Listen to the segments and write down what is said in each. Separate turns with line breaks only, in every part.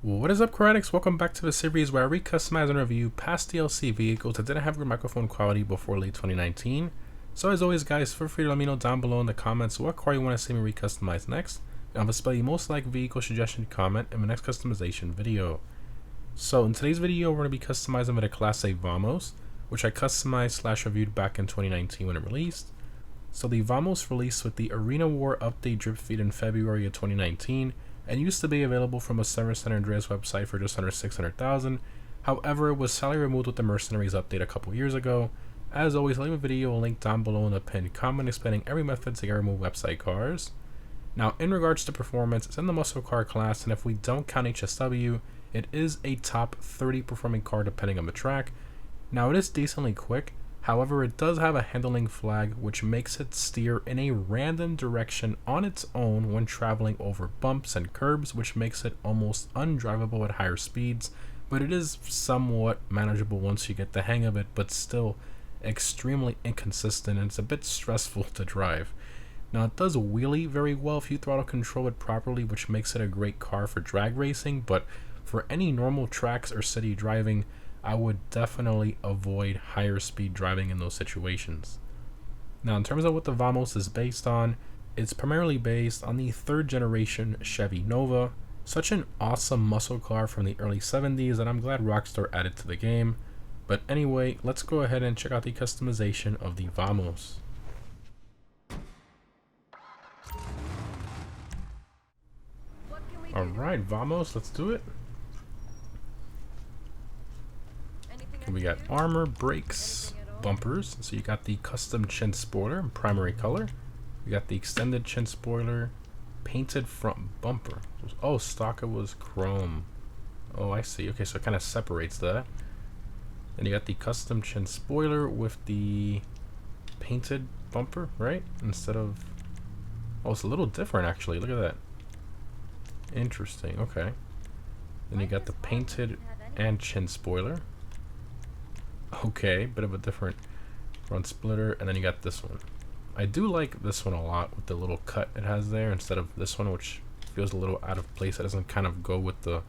What is up, Critics? Welcome back to the series where I recustomize and review past DLC vehicles that didn't have good microphone quality before late 2019. So as always, guys, feel free to let me know down below in the comments what car you want to see me recustomize next, and I'll display your most liked vehicle suggestion comment in my next customization video. So in today's video, we're going to be customizing the Declasse Vamos, which I customized / reviewed back in 2019 when it released. So the Vamos released with the Arena War update drip feed in February of 2019, and used to be available from a Service San Andreas website for just under 600,000. However, it was sadly removed with the Mercenaries update a couple years ago. As always, I'll leave a video link down below in the pinned comment explaining every method to get removed website cars. Now, in regards to performance, it's in the muscle car class, and if we don't count HSW, it is a top 30 performing car depending on the track. Now, it is decently quick. However, it does have a handling flag, which makes it steer in a random direction on its own when traveling over bumps and curbs, which makes it almost undrivable at higher speeds, but it is somewhat manageable once you get the hang of it, but still extremely inconsistent, and it's a bit stressful to drive. Now, it does wheelie very well if you throttle control it properly, which makes it a great car for drag racing, but for any normal tracks or city driving, I would definitely avoid higher speed driving in those situations. Now, in terms of what the Vamos is based on, it's primarily based on the 3rd generation Chevy Nova, such an awesome muscle car from the early 70s that I'm glad Rockstar added to the game. But anyway, let's go ahead and check out the customization of the Vamos. Alright, Vamos, let's do it. We got armor, brakes, bumpers. So you got the custom chin spoiler in primary color. We got the extended chin spoiler, painted front bumper. Oh, stock it was chrome. Oh, I see. Okay, so it kind of separates that. Then you got the custom chin spoiler with the painted bumper, right? Instead of... Oh, it's a little different actually. Look at that. Interesting. Okay. Then you got the painted and chin spoiler. Okay, bit of a different front splitter, and then you got this one. I do like this one a lot with the little cut it has there instead of this one, which feels a little out of place. It doesn't kind of go with the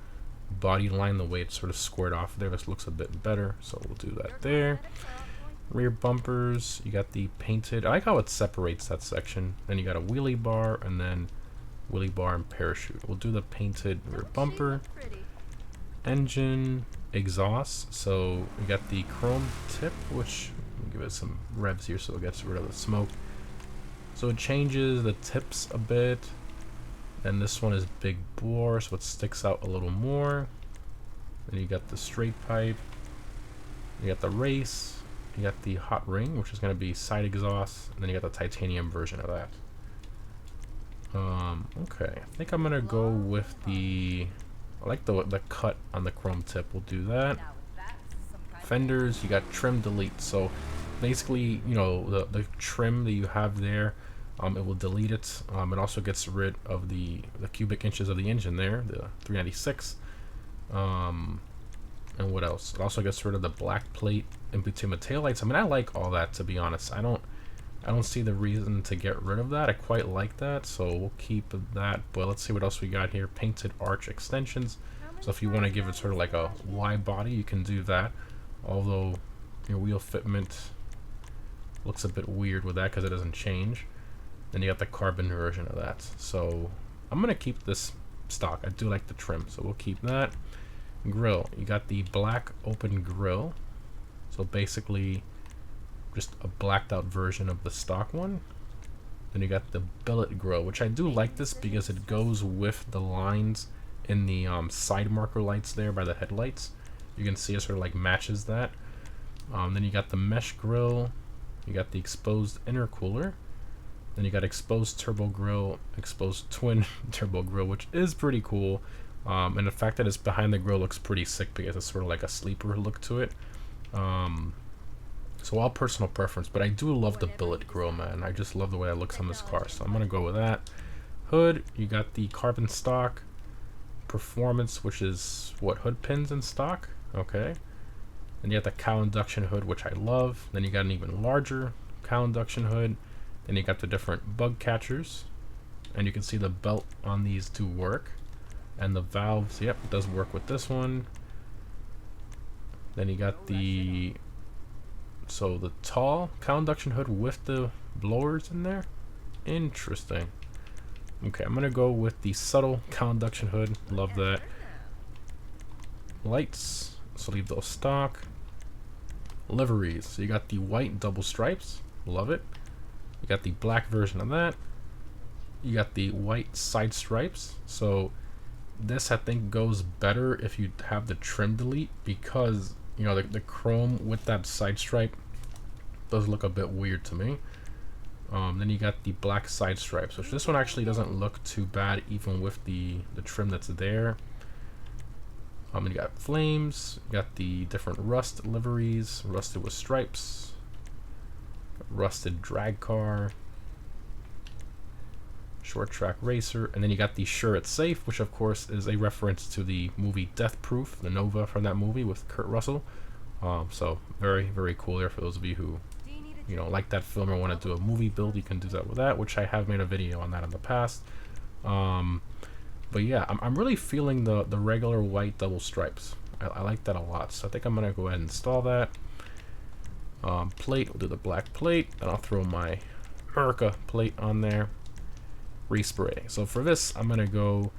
body line the way it's sort of squared off there. This looks a bit better, so we'll do that there. Rear bumpers, you got the painted. I like how it separates that section. Then you got a wheelie bar, and then wheelie bar and parachute. We'll do the painted rear bumper. Engine, exhaust, so we got the chrome tip, which we'll give it some revs here so it gets rid of the smoke. So it changes the tips a bit. And this one is big bore, so it sticks out a little more. Then you got the straight pipe, you got the race, you got the hot ring, which is going to be side exhaust, and then you got the titanium version of that. Okay, I think I'm gonna go with the... I like the cut on the chrome tip. We'll do that. Fenders, you got trim delete. So basically, you know, the trim that you have there, it will delete it. It also gets rid of the cubic inches of the engine there, the 396. And what else? It also gets rid of the black plate in between the taillights. I mean, I like all that, to be honest. I don't see the reason to get rid of that. I quite like that, so we'll keep that. But let's see what else we got here. Painted arch extensions. So if you want to give it sort of like a Y body, you can do that. Although your wheel fitment looks a bit weird with that because it doesn't change. Then you got the carbon version of that. So I'm going to keep this stock. I do like the trim, so we'll keep that. Grill. You got the black open grill. So basically just a blacked out version of the stock one. Then you got the billet grill, which I do like this because it goes with the lines in the side marker lights there by the headlights. You can see it sort of like matches that. Then you got the mesh grill, you got the exposed intercooler, then you got exposed turbo grill, exposed twin turbo grill, which is pretty cool. And the fact that it's behind the grill looks pretty sick because it's sort of like a sleeper look to it. So all personal preference, but I do love the billet grill, man. I just love the way it looks on this car, so I'm gonna go with that. Hood, you got the carbon stock. Performance, which is what, hood pins in stock. Okay. Then you got the cowl induction hood, which I love. Then you got an even larger cowl induction hood. Then you got the different bug catchers, and you can see the belt on these do work. And the valves, yep, it does work with this one. Then you got the tall cowl induction hood with the blowers in there. Interesting. Okay, I'm gonna go with the subtle cowl induction hood. Love that. Lights, so leave those stock. Liveries, so you got the white double stripes. Love it. You got the black version of that. You got the white side stripes. So this I think goes better if you have the trim delete, because you know the chrome with that side stripe does look a bit weird to me. Then you got the black side stripes, which this one actually doesn't look too bad even with the trim that's there. And you got flames, you got the different rust liveries, rusted with stripes, rusted drag car, short track racer, and then you got the Sure It's Safe, which of course is a reference to the movie Death Proof, the Nova from that movie with Kurt Russell. So very, very cool there for those of you who, you know, like that film or want to do a movie build. You can do that with that, which I have made a video on that in the past. But yeah, I'm really feeling the regular white double stripes. I like that a lot, so I think I'm gonna go ahead and install that. Plate, we'll do the black plate, and I'll throw my America plate on there. Respray. So for this, I'm gonna go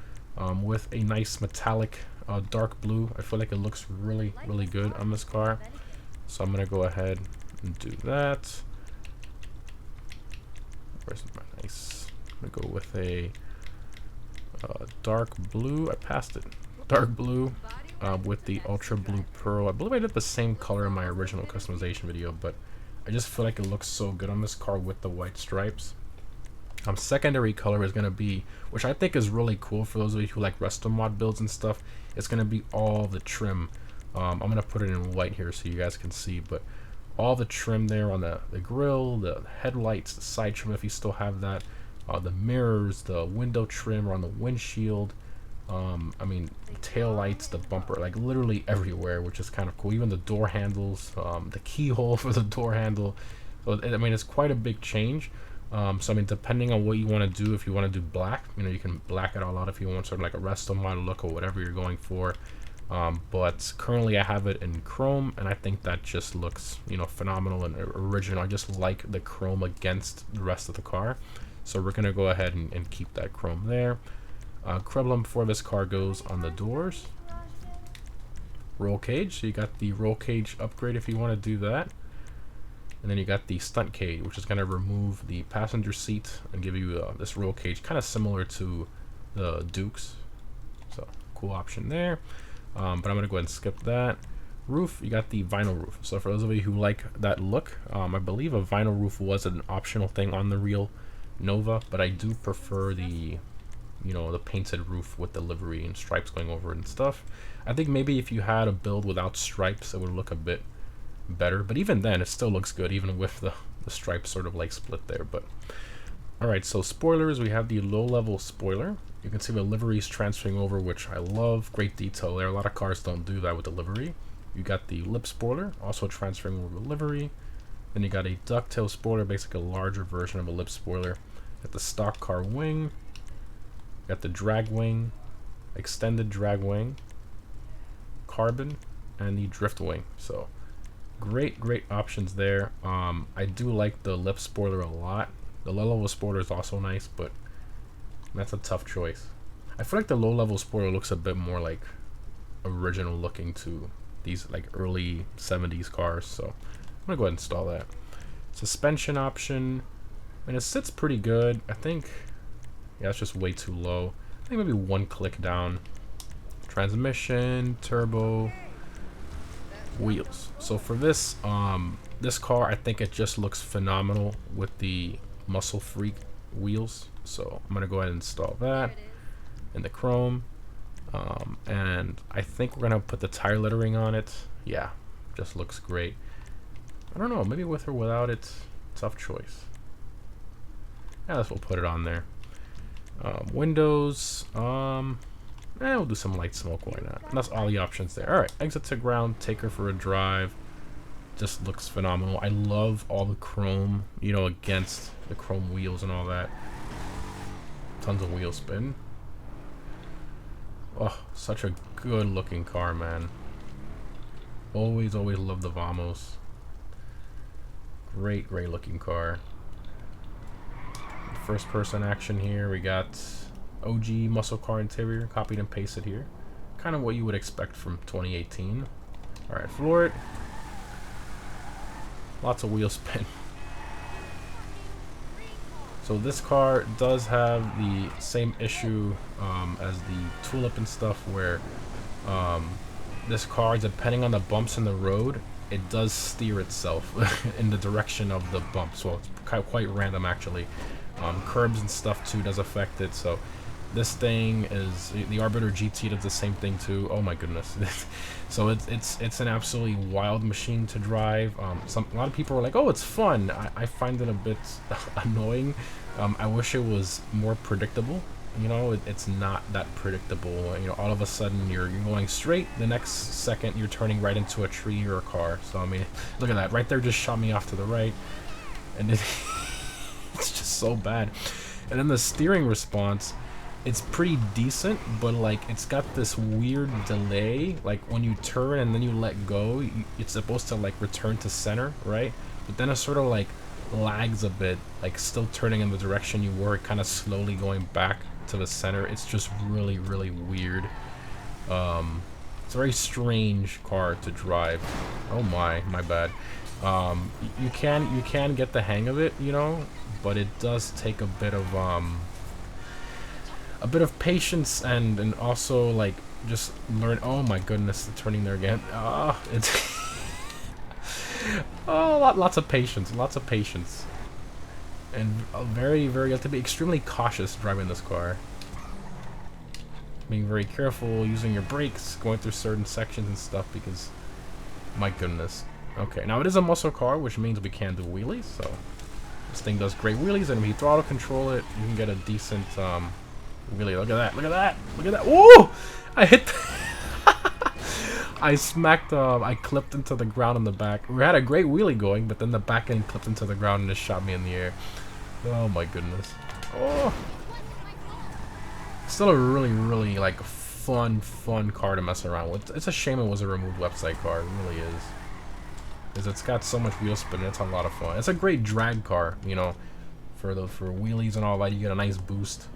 with a nice metallic dark blue. I feel like it looks really, really good on this car. So I'm gonna go ahead and do that. Where's my nice? I'm gonna go with a dark blue. I passed it. Dark blue with the ultra blue pearl. I believe I did the same color in my original customization video, but I just feel like it looks so good on this car with the white stripes. Secondary color is going to be, which I think is really cool for those of you who like resto mod builds and stuff, it's going to be all the trim. I'm going to put it in white here so you guys can see, but all the trim there on the grill, the headlights, the side trim if you still have that, the mirrors, the window trim around the windshield, I mean, tail lights, the bumper, like literally everywhere, which is kind of cool. Even the door handles, the keyhole for the door handle. So, I mean, it's quite a big change. So I mean, depending on what you want to do, if you want to do black, you know, you can black it all out if you want sort of like a resto mod look or whatever you're going for. But currently I have it in chrome, and I think that just looks, you know, phenomenal and original. I just like the chrome against the rest of the car. So we're gonna go ahead and keep that chrome there. Crumplum before this car goes on the doors. Roll cage, so you got the roll cage upgrade if you want to do that. And then you got the stunt cage, which is going to remove the passenger seat and give you this roll cage, kind of similar to the Dukes. So cool option there. But I'm going to go ahead and skip that. Roof, you got the vinyl roof. So for those of you who like that look, I believe a vinyl roof was an optional thing on the real Nova, but I do prefer the, you know, the painted roof with the livery and stripes going over it and stuff. I think maybe if you had a build without stripes, it would look a bit better, but even then it still looks good, even with the stripes sort of like split there. But all right, so spoilers, we have the low level spoiler. You can see the liveries transferring over, which I love. Great detail there. A lot of cars don't do that with the livery. You got the lip spoiler also transferring over the livery. Then you got a ducktail spoiler, basically a larger version of a lip spoiler. Got the stock car wing. Got the drag wing, extended drag wing, carbon, and the drift wing. So great options there. I do like the lip spoiler a lot. The low level spoiler is also nice, but that's a tough choice. I feel like the low level spoiler looks a bit more like original looking to these like early 70s cars, so I'm gonna go ahead and install that. Suspension option, and it sits pretty good. I think, yeah, it's just way too low. I think maybe one click down. Transmission, turbo, wheels. So for this this car, I think it just looks phenomenal with the Muscle Freak wheels. So I'm gonna go ahead and install that in the chrome. And I think we're gonna put the tire lettering on it. Yeah, just looks great. I don't know, maybe with or without it, tough choice. Yeah, we'll put it on there. Windows, we'll do some light smoke, why not? And that's all the options there. Alright, exit to ground, take her for a drive. Just looks phenomenal. I love all the chrome, you know, against the chrome wheels and all that. Tons of wheel spin. Oh, such a good looking car, man. Always love the Vamos. Great looking car. First person action here. We got OG muscle car interior, copied and pasted here. Kind of what you would expect from 2018. Alright, floor it. Lots of wheel spin. So this car does have the same issue as the Tulip and stuff, where this car, depending on the bumps in the road, it does steer itself in the direction of the bump. So it's quite random, actually. Curbs and stuff too does affect it. So this thing is, the Arbiter GT does the same thing too. Oh my goodness. So it's an absolutely wild machine to drive. A lot of people are like, oh, it's fun. I find it a bit annoying. I wish it was more predictable. You know, it's not that predictable. You know, all of a sudden you're going straight, the next second you're turning right into a tree or a car. So I mean, look at that right there, just shot me off to the right, and it's just so bad. And then the steering response, it's pretty decent, but like it's got this weird delay. Like when you turn and then you let go, it's supposed to like return to center, right? But then it sort of like lags a bit, like still turning in the direction you were, kind of slowly going back to the center. It's just really weird. It's a very strange car to drive. Oh my bad. You can get the hang of it, you know, but it does take a bit of patience and also like just learn. Oh my goodness, turning there again. It's oh, lots of patience, and you have to be extremely cautious driving this car. Being very careful, using your brakes, going through certain sections and stuff, because my goodness. Okay, now it is a muscle car, which means we can do wheelies. So this thing does great wheelies, and if you throttle control it, you can get a decent wheelie. Look at that! Whoa! I hit. I clipped into the ground in the back. We had a great wheelie going, but then the back end clipped into the ground and just shot me in the air. Oh my goodness. Oh. Still a really like fun car to mess around with. It's a shame it was a removed website car. It really is. Because it's got so much wheel spin. It's a lot of fun. It's a great drag car, you know, for wheelies and all that. You get a nice boost.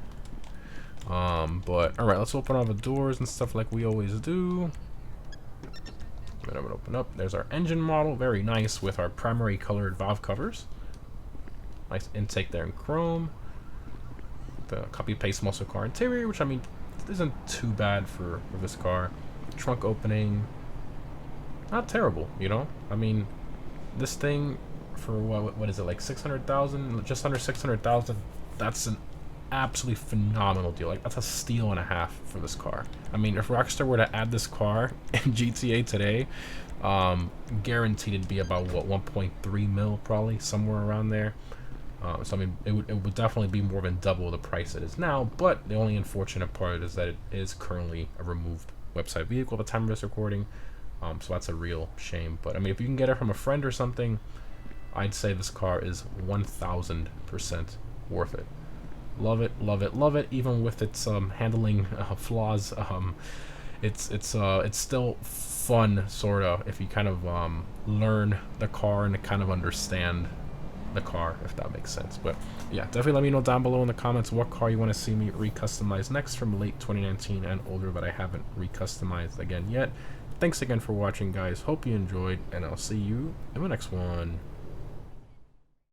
But alright, let's open all the doors and stuff like we always do. I'm gonna open up. There's our engine model, very nice, with our primary colored valve covers. Nice intake there in chrome. The copy paste muscle car interior, which I mean isn't too bad for this car. Trunk opening, not terrible, you know. I mean, this thing for what is it, like 600,000, just under 600,000. That's an absolutely phenomenal deal. Like, that's a steal and a half for this car. I mean, if Rockstar were to add this car in GTA today, guaranteed it'd be about what, 1.3 mil, probably somewhere around there. So I mean, it would definitely be more than double the price it is now. But the only unfortunate part is that it is currently a removed website vehicle at the time of this recording. So that's a real shame. But I mean, if you can get it from a friend or something, I'd say this car is 1000% worth it. Love it, even with its handling flaws. It's still fun, sorta, if you kind of learn the car and kind of understand the car, if that makes sense. But yeah, definitely let me know down below in the comments what car you want to see me recustomize next from late 2019 and older that I haven't recustomized again yet. Thanks again for watching, guys. Hope you enjoyed, and I'll see you in the next one.